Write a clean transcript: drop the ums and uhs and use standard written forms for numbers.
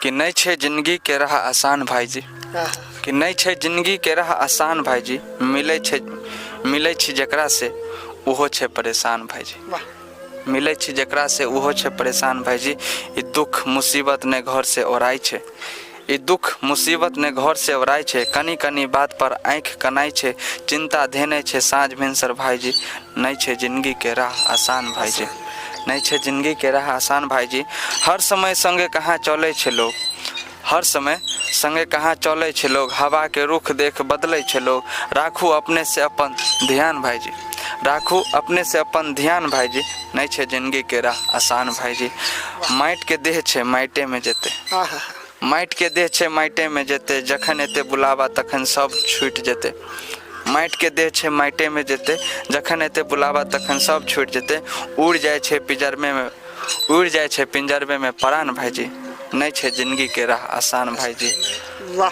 कि नहीं छे जिंदगी के राह आसान भाईजी, कि नहीं छे जिंदगी के राह आसान भाईजी, मिले छी जकरा से उहो छे परेशान भाईजी, मिले छी जकरा से उहो छे परेशान भाईजी। ई दुख मुसीबत ने घर से ओराई छे, ई दुख मुसीबत ने घर से ओराई छे, कनी कनी बात पर आँख कनाई छे, चिंता धेने छे साँझ भिनसर भाईजी। नहीं छे जिंदगी के राह आसान भाईजी, नहीं छे जिंदगी के राह आसान भाईजी। हर समय संगे कहाँ चले छे लोग, हर समय संगे कहाँ चले छे लोग, हवा के रुख देख बदले छे लोग। राखू अपने से अपन ध्यान भाईजी, राखू अपने से अपन ध्यान भाईजी। नहीं छे जिंदगी के राह आसान भाईजी। माइट के देह छे माइटे में जेते, माइट के देह छे माइटे में जेते, जखन एते बुलावा तखन सब छूट जेते। माइट के देह छे माइटे में जेते, जखन एते बुलावा तखन सब छूट जेते। उड़ जाए छे पिंजरमे में, उड़ जाए छे पिंजरमे में परान भाईजी। नहीं छे जिंदगी के राह आसान भाईजी। वाह।